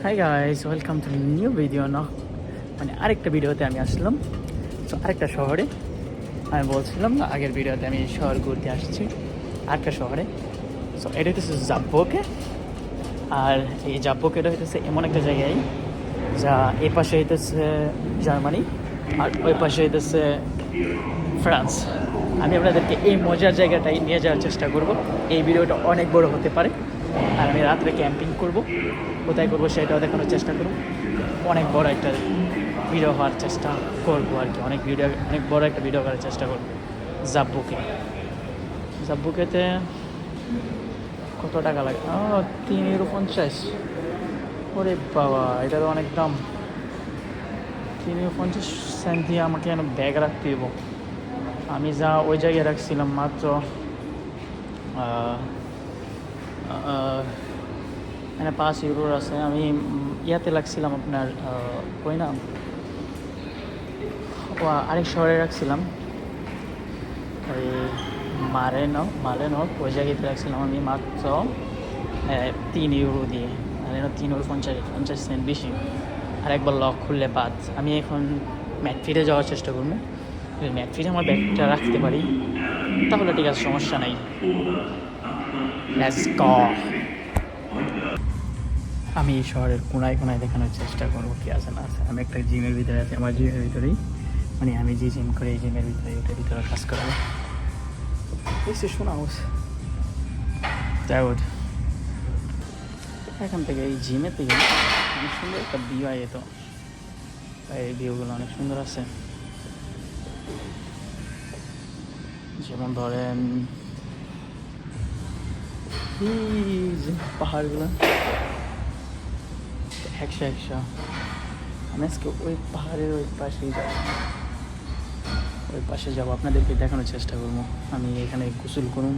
Hi guys, welcome to new video না মানে আরেকটা ভিডিওতে আমি আসলাম। তো আরেকটা শহরে আমি বলছিলাম না, আগের ভিডিওতে আমি শহর ঘুরতে আসছি আরেকটা শহরে। সো এটা হইতেছে জাব্বোকে। আর এই জাব্বোকেটা হইতেছে এমন একটা জায়গায় যা এই পাশে হইতেছে জার্মানি আর ওই পাশে হইতেছে ফ্রান্স। আমি আপনাদেরকে এই মজার জায়গাটাই নিয়ে যাওয়ার চেষ্টা করব। এই ভিডিওটা অনেক বড় হতে পারে আর আমি রাত্রে ক্যাম্পিং করব, কোথায় করবো সেটাও দেখানোর চেষ্টা করব। অনেক বড় একটা ভিডিও হওয়ার চেষ্টা করবো আর কি, অনেক বড় একটা ভিডিও করার চেষ্টা করবো। জাব্বুকেতে কত টাকা লাগে? 3 ইউরো 50। ওরে বাবা, এটা তো অনেক দাম। 3 ইউরো 50 দিয়ে আমাকে যেন ব্যাগ রাখতে দেবো। আমি যা ওই জায়গায় রাখছিলাম মাত্র মানে 5 ইউরোর আছে। আমি ইয়াতে রাখছিলাম আপনার কই না, আরেক শহরে রাখছিলাম, ওই মালেনো ওই জায়গাতে রাখছিলাম আমি মাত্র 3 ইউরো দিয়ে। মালেনো 3 ইউরো 50 সেন্ট বেশি। আর একবার লক খুললে বাদ। আমি এখন ম্যাটফিটে যাওয়ার চেষ্টা করবো। যদি ম্যাটফিটে আমার ব্যাগটা রাখতে পারি তাহলে ঠিক আছে, সমস্যা নাই। Let's go. আমি এই শহরের কোনায় কোনায় দেখানোর চেষ্টা করবো কি আছে না আছে। আমি একটা জিমের ভিতরে আছি, আমার জিমের ভিতরেই, মানে আমি যে জিম করি এই জিমের ভিতরে, এটার ভিতরে কাজ করাবো। শোনাও এখান থেকে এই জিমের থেকে অনেক সুন্দর একটা ভিউ আয়। তো এই ভিউগুলো অনেক সুন্দর আছে। যেমন ধরেন পাহাড়গুলো 100 আমি আজকে ওই পাহাড়ের ওই পাশেই যাবো, ওই পাশে যাবো, আপনাদেরকে দেখানোর চেষ্টা করবো। আমি এখানে গোসল করুন,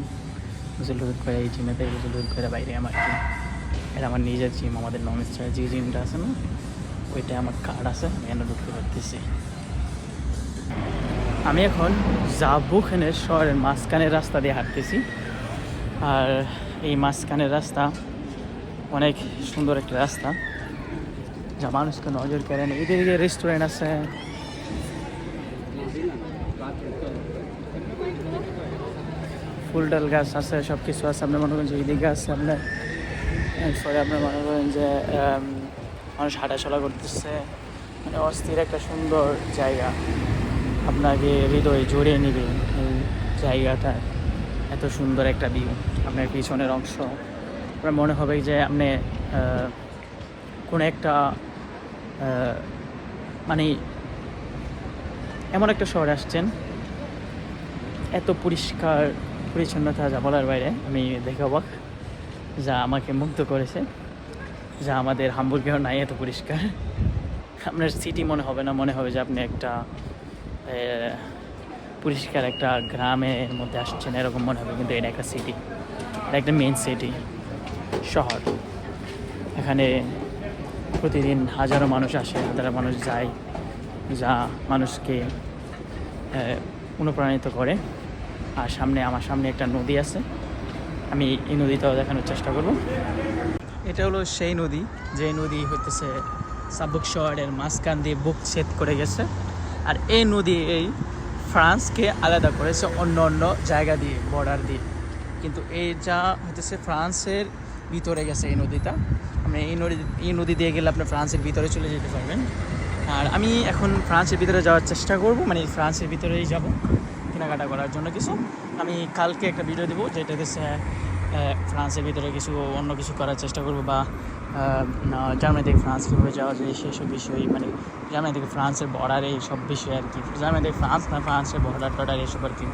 গোসল করে এই জিমেতে গোসল করে বাইরে আমার জিম। এটা আমার নিজের জিম, আমাদের নমিস্টার যে জিমটা আছে না, ওইটাই আমার কার্ড আছে, আমি এখানে ঢুকতে পারতেছি। আমি এখন জাবুখানের শহরের মাঝখানের রাস্তা দিয়ে হাঁটতেছি। আর এই মাঝখানের রাস্তা অনেক সুন্দর একটা রাস্তা যা মানুষকে নজর কেড়ে নেয়। এদিকে রেস্টুরেন্ট আছে, ফুল ডাল গাছ আছে, সব কিছু আছে। আপনার মনে করেন যে এদিকে আছে আপনার, এরপরে আপনার মনে করেন যে মানুষ হাঁটাচলা করতেছে, মানে অস্থির একটা সুন্দর জায়গা। আপনাকে হৃদয় জড়িয়ে নেবে এই জায়গাটা। এত সুন্দর একটা ভিউ, আপনার পিছনের অংশ আপনার মনে হবে যে আপনি কোনো একটা মানে এমন একটা শহরে আসছেন। এত পরিষ্কার পরিচ্ছন্নতা যা বলার বাইরে, আমি দেখে অবাক, যা আমাকে মুগ্ধ করেছে, যা আমাদের হামবুর্গেও নাই এত পরিষ্কার। আপনার সিটি মনে হবে না, মনে হবে যে আপনি একটা পরিষ্কার একটা গ্রামের মধ্যে আসছেন, এরকম মনে হবে। কিন্তু এটা একটা সিটি, এটা একটা মেইন সিটি শহর। এখানে প্রতিদিন হাজারো মানুষ আসে, হাজারো মানুষ যায়, যা মানুষকে অনুপ্রাণিত করে। আর আমার সামনে একটা নদী আছে, আমি এই নদীটাও দেখানোর চেষ্টা করব। এটা হলো সেই নদী, যে নদী হইতেছে জাব্বুক শহরের মাঝখান দিয়ে বুক ছেদ করে গেছে। আর এই নদী এই ফ্রান্সকে আলাদা করেছে অন্য অন্য জায়গা দিয়ে, বর্ডার দিয়ে। কিন্তু এই যা হইতেছে ফ্রান্সের ভিতরে গেছে এই নদীটা। আপনি এই নদী দিয়ে গেলে আপনি ফ্রান্সের ভিতরে চলে যেতে পারবেন। আর আমি এখন ফ্রান্সের ভিতরে যাওয়ার চেষ্টা করব, মানে ফ্রান্সের ভিতরেই যাব কেনাকাটা করার জন্য কিছু। আমি কালকে একটা ভিডিও দেবো যেটা হচ্ছে ফ্রান্সের ভিতরে কিছু অন্য কিছু করার চেষ্টা করব, বা জার্মানি থেকে ফ্রান্স কীভাবে যাওয়া যায় সেসব বিষয়, মানে জার্মানি থেকে ফ্রান্সের বর্ডার এইসব বিষয় আর কি। জার্মানি থেকে ফ্রান্স না, ফ্রান্সের বর্ডার এইসব আর কি।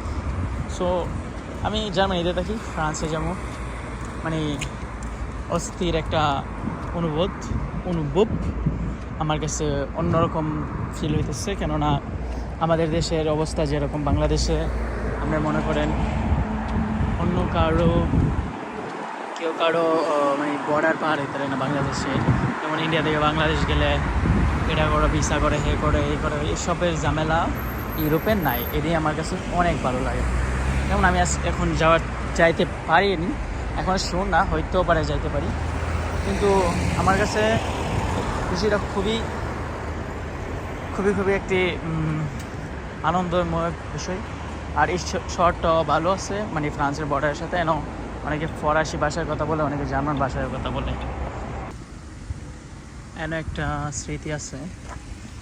সো আমি জার্মানিতে থাকি, ফ্রান্সে যাবো, মানে অস্থির একটা অনুভব আমার কাছে অন্যরকম ফিল হইতেছে। কেননা আমাদের দেশের অবস্থা যেরকম, বাংলাদেশে আমরা মনে করেন অন্য কেউ কারো মানে বর্ডার পার হইতে পারে না বাংলাদেশে। যেমন ইন্ডিয়া থেকে বাংলাদেশ গেলে এটা করে, ভিসা করে, হে করে, এই করে, এইসবের ঝামেলা ইউরোপের নাই। এটাই আমার কাছে অনেক ভালো লাগে। যেমন আমি এখন যাইতে পারিনি, এখন শুন না, হইতেও পারে যাইতে পারি, কিন্তু আমার কাছে বিষয়টা খুবই খুবই খুবই একটি আনন্দময় বিষয়। আর এই শহরটাও ভালো আছে, মানে ফ্রান্সের বর্ডারের সাথে। এন অনেকে ফরাসি ভাষার কথা বলে, অনেকে জার্মান ভাষার কথা বলে। এন একটা স্মৃতি আছে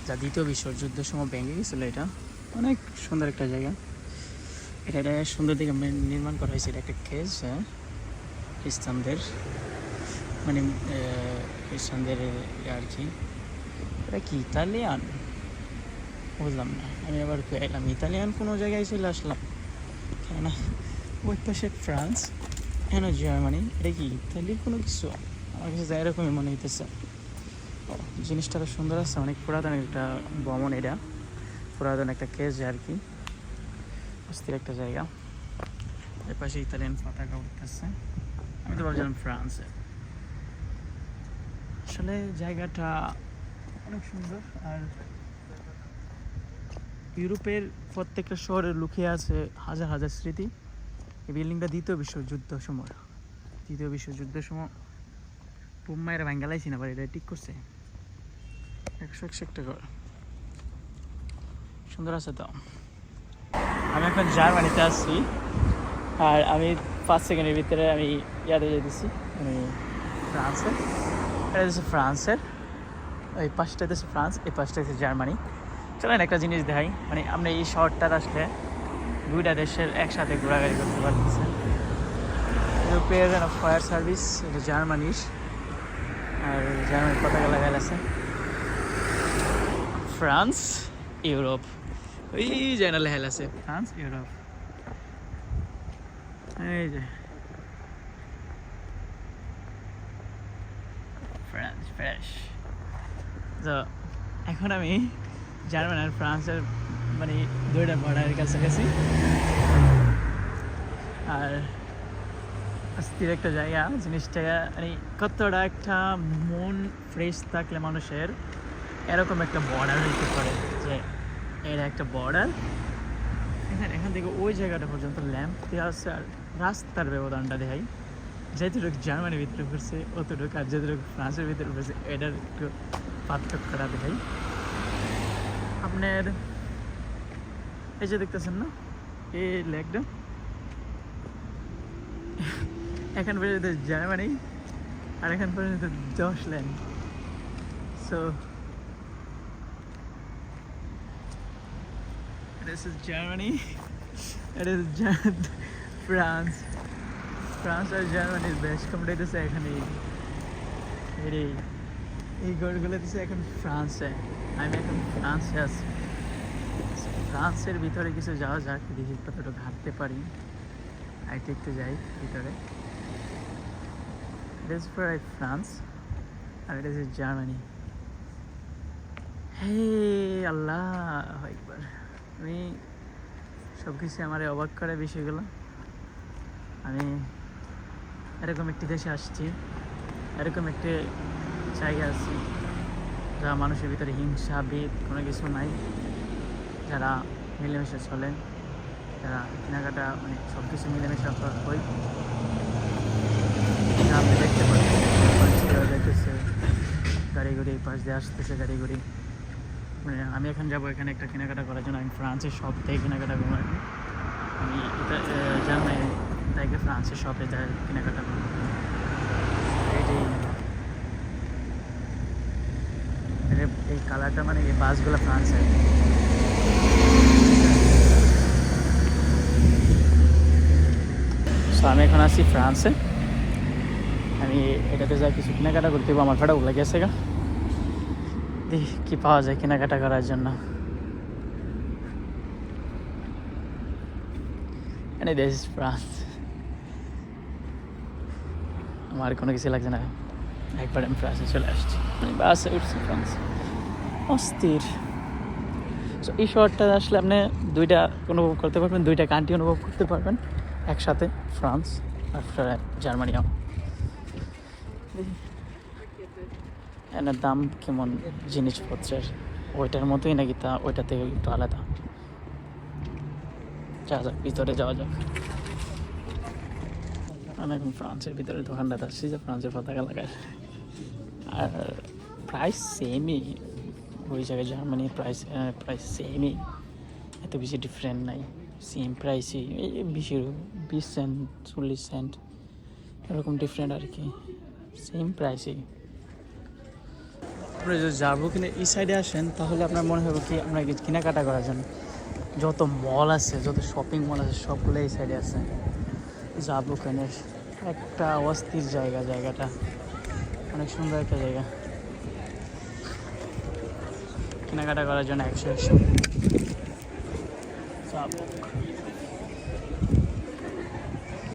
যা দ্বিতীয় বিশ্বযুদ্ধের সময় ভেঙে গেছিলো। এটা অনেক সুন্দর একটা জায়গা। এটা সুন্দর দিকে নির্মাণ করা হয়েছে। এটা একটা কেজ, খ্রিস্টানদের, মানে খ্রিস্টানদের আর কি। এটা কি ইতালিয়ান বুঝলাম না। আমি আবার এলাম ইতালিয়ান কোনো জায়গায় চলে আসলাম, কেননা ওই পাশে ফ্রান্স, কেন জার্মানি। এটা কি ইতালির কোনো কিছু? আমার কাছে যাই এরকমই মনে হইতেছে। জিনিসটা তো সুন্দর আছে, অনেক পুরাতন একটা ভ্রমণ। এটা পুরাতন একটা কেজ আর কি, অস্থির একটা জায়গা। এর পাশে ইতালিয়ান পতাকা উঠতেছে। আমি তো ভাবছিলাম ফ্রান্সে। আসলে জায়গাটা অনেক সুন্দর। আর ইউরোপের প্রত্যেকটা শহরে লুকিয়ে আছে হাজার হাজার স্মৃতি। এই বিল্ডিংটা দ্বিতীয় বিশ্বযুদ্ধের সময় পুম্মায়ের ভাঙ্গালাইছি না, এটা ঠিক করছে। 100 একটা ঘর, সুন্দর আছে তো। আমি এখন জার্মানিতে আসছি, আর আমি 5 সেকেন্ডের ভিতরে আমি ইয়াদে যেতেছি, আমি ফ্রান্সের। এটা হচ্ছে ফ্রান্সের, এই পাশটা হচ্ছে ফ্রান্স, এই পাশটা হচ্ছে জার্মানি। চলেন একটা জিনিস দেখাই, মানে আপনি এই শহরটার আসলে দুইটা দেশের একসাথে ঘোরাঘুরি করতে পারতেছেন। ইউরোপের ফায়ার সার্ভিস, এটা জার্মানির, আর জার্মানির পতাকা লাগাই আছে। ফ্রান্স ইউরোপ, ওই জায়গা লেখাই আছে ফ্রান্স ইউরোপ। এই যে ফ্রান্স ফ্রেশ। তো এখন আমি জার্মান আর ফ্রান্সের মানে দুইটা বর্ডারের কাছাকাছি। আর অস্থির একটা জায়গা। জিনিসটা মানে কতটা একটা মন ফ্রেশ থাকলে মানুষের এরকম একটা বর্ডার হইতে পারে, যে এর একটা বর্ডার এখান থেকে ওই জায়গাটা পর্যন্ত ল্যাম্প দেওয়া আছে। আর রাস্তার ব্যবধানটা দেখাই, যেটুকু জার্মানির ভিতরে পড়ছে অতটুকু, আর যেটুকু ফ্রান্সের ভিতরে পড়ছে এটার একটু পার্থক্যটা দেখাই। আপনার এই যে দেখতেছেন না এই লেকটা, এখান পর্যন্ত জার্মানি আর এখান পর্যন্ত 10 lane. So this is Germany, it is France আর জার্মানির বেশ কমটা দিতেছে এখানে। এই ঘরগুলো দিচ্ছে এখন ফ্রান্সে। আমি এখন ফ্রান্সে আছি। ফ্রান্সের ভিতরে কিছু যাওয়া যাক, দেখি কতটুকু হাঁটতে পারি। হাইটে একটু যাই ভিতরে। It is for France R it is Germany. হে আল্লাহ একবার, আমি সব কিছু আমার অবাক করে বিষয়গুলো। আমি এরকম একটি দেশে আসছি, এরকম একটি জায়গা আছে যা মানুষের ভিতরে হিংসা ভেদ কোনো কিছু নাই, যারা মিলেমিশে চলে, যারা কেনাকাটা মানে সব কিছু মিলেমিশে হয়। আপনি দেখতে পাচ্ছি গাড়ি ঘুড়ি পাশ দিয়ে আসতেছে, গাড়ি ঘুড়ি। মানে আমি এখন যাবো এখানে একটা কেনাকাটা করার জন্য। আমি ফ্রান্সের শপ থেকে কেনাকাটা করবো। আমি এটা জার্মানি থেকে ফ্রান্সের শপে যাই কেনাকাটা করবো। এই কালারটা মানে এই বাসগুলো ফ্রান্সের। সো আমি এখন আছি ফ্রান্সে। আমি এটাতে যা কিছু কেনাকাটা করতে হবে, আমার ভাড়াও লেগেছে গা। দেখি কী পাওয়া যায় কেনাকাটা করার জন্য। This is France. আমার কোনো কিছু লাগছে না, একবার আমি ফ্রান্সে চলে আসছি, আমি বাসে উঠছি ফ্রান্স। অস্থির। সো এই শহরটা আসলে আপনি দুইটা অনুভব করতে পারবেন, দুইটা কান্ট্রি অনুভব করতে পারবেন একসাথে, ফ্রান্স আর জার্মানিও। এনার দাম কেমন জিনিসপত্রের, ওইটার মতোই নাকি তা ওইটা থেকে একটু আলাদা। যা যাক ভিতরে যাওয়া যাক। আমি এখন ফ্রান্সের ভিতরে দোকানটাতে আসছি, যে ফ্রান্সের পতাকা লাগায়। আর প্রাইস সেমই, ওই জায়গায় জার্মানি প্রাইস প্রাইস সেমই, এত বেশি ডিফারেন্ট নাই, সেম প্রাইসই, এই 20 সেন্ট 40 সেন্ট এরকম ডিফারেন্ট আর কি, সেম প্রাইসই। আপনি যদি যাবো কিনে এই সাইডে আসেন তাহলে আপনার মনে হবে কি আপনার কেনাকাটা করার জন্য যত মল আছে, যত শপিং মল আছে সবগুলো এই সাইডে আছে। যাবো কেন, একটা অস্থির জায়গা, জায়গাটা অনেক সুন্দর একটা জায়গা, কেনাকাটা করার জন্য 100 যাবো।